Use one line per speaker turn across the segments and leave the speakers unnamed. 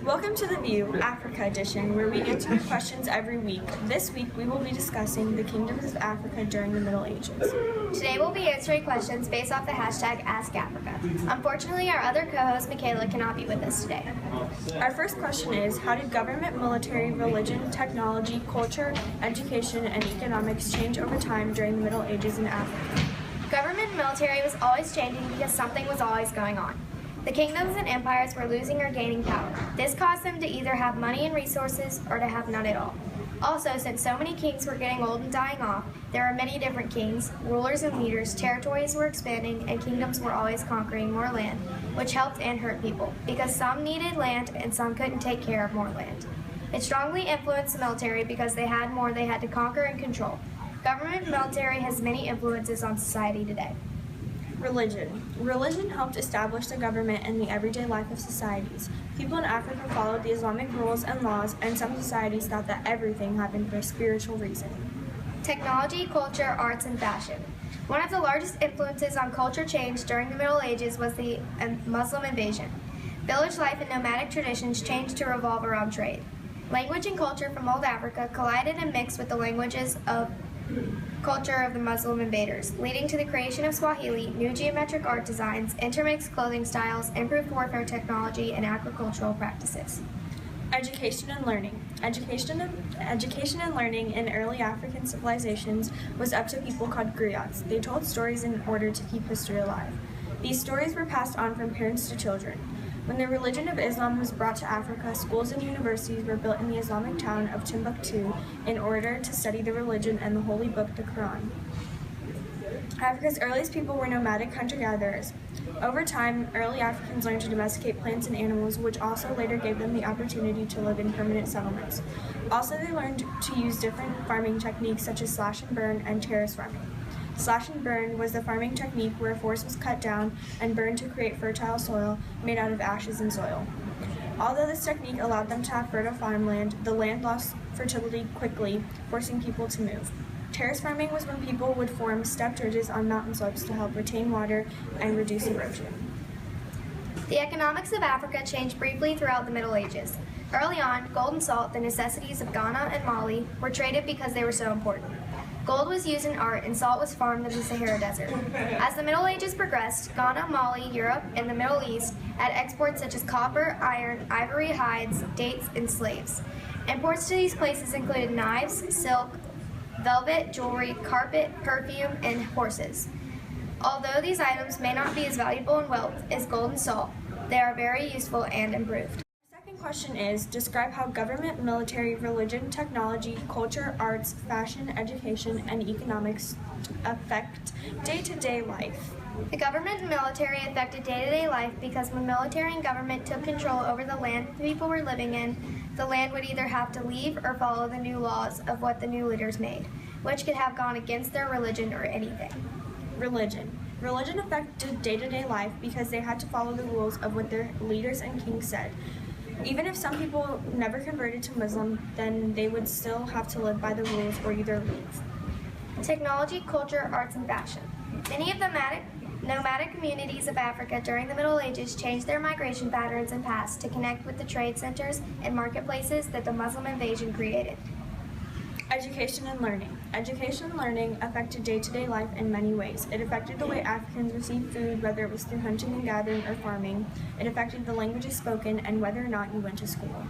Welcome to the View Africa edition, where we answer questions every week. This week we will be discussing the kingdoms of Africa during the Middle Ages.
Today we'll be answering questions based off the hashtag #AskAfrica. Unfortunately, our other co-host, Michaela, cannot be with us today.
Our first question is, how did government, military, religion, technology, culture, education, and economics change over time during the Middle Ages in Africa?
Government and military was always changing because something was always going on. The kingdoms and empires were losing or gaining power. This caused them to either have money and resources or to have none at all. Also, since so many kings were getting old and dying off, there were many different kings, rulers, and leaders, territories were expanding, and kingdoms were always conquering more land, which helped and hurt people, because some needed land and some couldn't take care of more land. It strongly influenced the military because they had more they had to conquer and control. Government and military has many influences on society today.
Religion. Religion helped establish the government and the everyday life of societies. People in Africa followed the Islamic rules and laws, and some societies thought that everything happened for a spiritual reason.
Technology, culture, arts, and fashion. One of the largest influences on culture change during the Middle Ages was the Muslim invasion. Village life and nomadic traditions changed to revolve around trade. Language and culture from old Africa collided and mixed with the languages of culture of the Muslim invaders, leading to the creation of Swahili, new geometric art designs, intermixed clothing styles, improved warfare technology, and agricultural practices.
Education and learning. Education and learning in early African civilizations was up to people called griots. They told stories in order to keep history alive. These stories were passed on from parents to children. When the religion of Islam was brought to Africa, schools and universities were built in the Islamic town of Timbuktu in order to study the religion and the holy book, the Quran. Africa's earliest people were nomadic hunter-gatherers. Over time, early Africans learned to domesticate plants and animals, which also later gave them the opportunity to live in permanent settlements. Also, they learned to use different farming techniques such as slash and burn and terrace farming. Slash and burn was the farming technique where a forest was cut down and burned to create fertile soil made out of ashes and soil. Although this technique allowed them to have fertile farmland, the land lost fertility quickly, forcing people to move. Terrace farming was when people would form stepped ridges on mountain slopes to help retain water and reduce erosion.
The economics of Africa changed briefly throughout the Middle Ages. Early on, gold and salt, the necessities of Ghana and Mali, were traded because they were so important. Gold was used in art and salt was farmed in the Sahara Desert. As the Middle Ages progressed, Ghana, Mali, Europe, and the Middle East had exports such as copper, iron, ivory, hides, dates, and slaves. Imports to these places included knives, silk, velvet, jewelry, carpet, perfume, and horses. Although these items may not be as valuable in wealth as gold and salt, they are very useful and improved.
Question is, describe how government, military, religion, technology, culture, arts, fashion, education, and economics affect day-to-day life.
The government and military affected day-to-day life because when military and government took control over the land the people were living in, the land would either have to leave or follow the new laws of what the new leaders made, which could have gone against their religion or anything.
Religion. Religion affected day-to-day life because they had to follow the rules of what their leaders and kings said. Even if some people never converted to Muslim, then they would still have to live by the rules or either leave.
Technology, culture, arts, and fashion. Many of the nomadic communities of Africa during the Middle Ages changed their migration patterns and paths to connect with the trade centers and marketplaces that the Muslim invasion created.
Education and learning. Education and learning affected day-to-day life in many ways. It affected the way Africans received food, whether it was through hunting and gathering or farming. It affected the languages spoken and whether or not you went to school.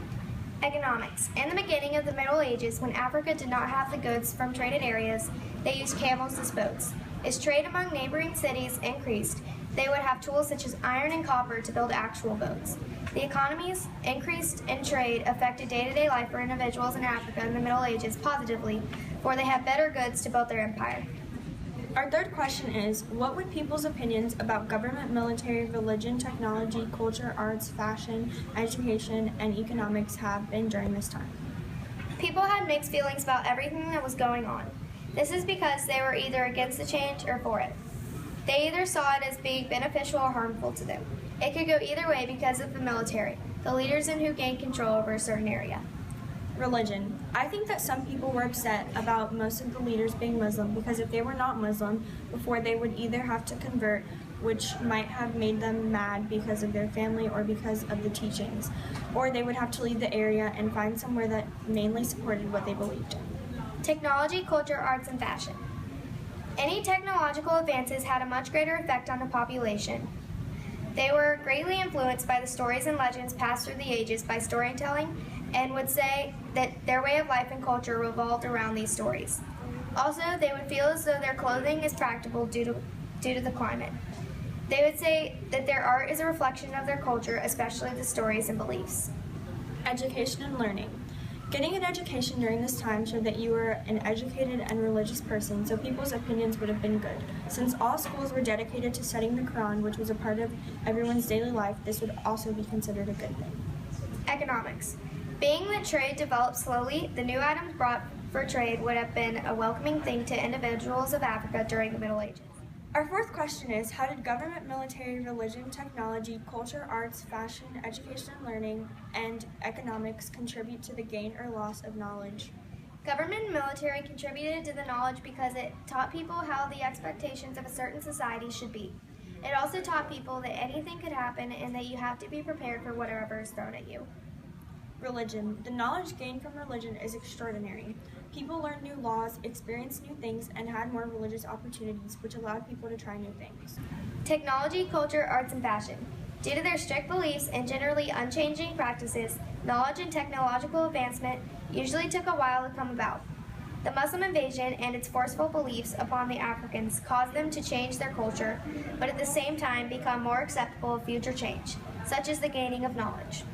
Economics. In the beginning of the Middle Ages, when Africa did not have the goods from traded areas, they used camels as boats. As trade among neighboring cities increased, they would have tools such as iron and copper to build actual boats. The economies increased in trade affected day-to-day life for individuals in Africa in the Middle Ages positively, for they had better goods to build their empire.
Our third question is, what would people's opinions about government, military, religion, technology, culture, arts, fashion, education, and economics have been during this time?
People had mixed feelings about everything that was going on. This is because they were either against the change or for it. They either saw it as being beneficial or harmful to them. It could go either way because of the military, the leaders and who gained control over a certain area.
Religion. I think that some people were upset about most of the leaders being Muslim because if they were not Muslim, before they would either have to convert which might have made them mad because of their family or because of the teachings, or they would have to leave the area and find somewhere that mainly supported what they believed in.
Technology, culture, arts, and fashion. Any technological advances had a much greater effect on the population. They were greatly influenced by the stories and legends passed through the ages by storytelling, and would say that their way of life and culture revolved around these stories. Also, they would feel as though their clothing is practical due to the climate. They would say that their art is a reflection of their culture, especially the stories and beliefs.
Education and learning. Getting an education during this time showed that you were an educated and religious person, so people's opinions would have been good. Since all schools were dedicated to studying the Quran, which was a part of everyone's daily life, this would also be considered a good thing.
Economics. Being that trade developed slowly, the new items brought for trade would have been a welcoming thing to individuals of Africa during the Middle Ages.
Our fourth question is, how did government, military, religion, technology, culture, arts, fashion, education and learning, and economics contribute to the gain or loss of knowledge?
Government and military contributed to the knowledge because it taught people how the expectations of a certain society should be. It also taught people that anything could happen and that you have to be prepared for whatever is thrown at you.
Religion. The knowledge gained from religion is extraordinary. People learned new laws, experienced new things, and had more religious opportunities, which allowed people to try new things.
Technology, culture, arts, and fashion. Due to their strict beliefs and generally unchanging practices, knowledge and technological advancement usually took a while to come about. The Muslim invasion and its forceful beliefs upon the Africans caused them to change their culture, but at the same time become more acceptable of future change, such as the gaining of knowledge.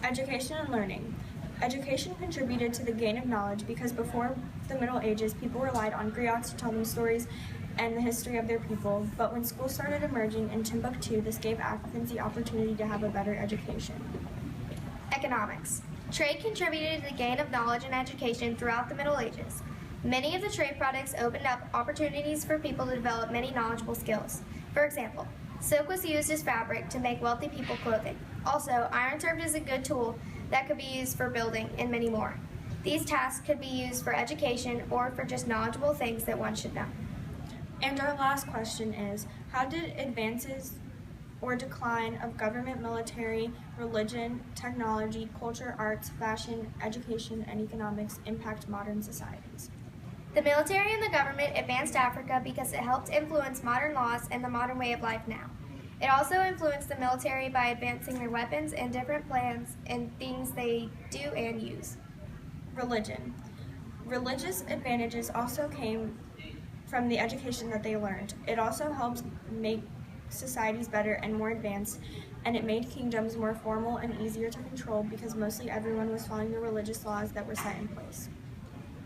Education and learning. Education contributed to the gain of knowledge because before the Middle Ages, people relied on griots to tell them stories and the history of their people, but when schools started emerging in Timbuktu, this gave Africans the opportunity to have a better education.
Economics. Trade contributed to the gain of knowledge and education throughout the Middle Ages. Many of the trade products opened up opportunities for people to develop many knowledgeable skills. For example, silk was used as fabric to make wealthy people clothing. Also, iron served as a good tool that could be used for building, and many more. These tasks could be used for education or for just knowledgeable things that one should know.
And our last question is, how did advances or decline of government, military, religion, technology, culture, arts, fashion, education, and economics impact modern societies?
The military and the government advanced Africa because it helped influence modern laws and the modern way of life now. It also influenced the military by advancing their weapons and different plans and things they do and use.
Religion. Religious advantages also came from the education that they learned. It also helped make societies better and more advanced, and it made kingdoms more formal and easier to control because mostly everyone was following the religious laws that were set in place.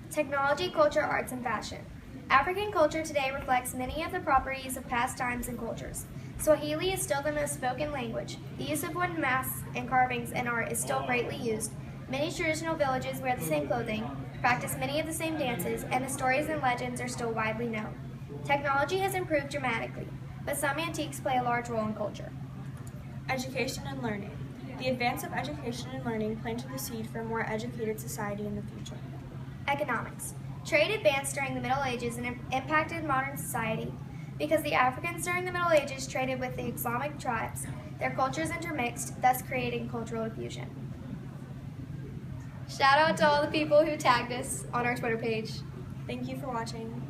Technology, culture, arts, and fashion. African culture today reflects many of the properties of past times and cultures. Swahili is still the most spoken language. The use of wooden masks and carvings and art is still greatly used. Many traditional villages wear the same clothing, practice many of the same dances, and the stories and legends are still widely known. Technology has improved dramatically, but some antiques play a large role in culture.
Education and learning. The advance of education and learning planted the seed for a more educated society in the future.
Economics. Trade advanced during the Middle Ages and impacted modern society. Because the Africans during the Middle Ages traded with the Islamic tribes, their cultures intermixed, thus creating cultural diffusion. Shout out to all the people who tagged us on our Twitter page.
Thank you for watching.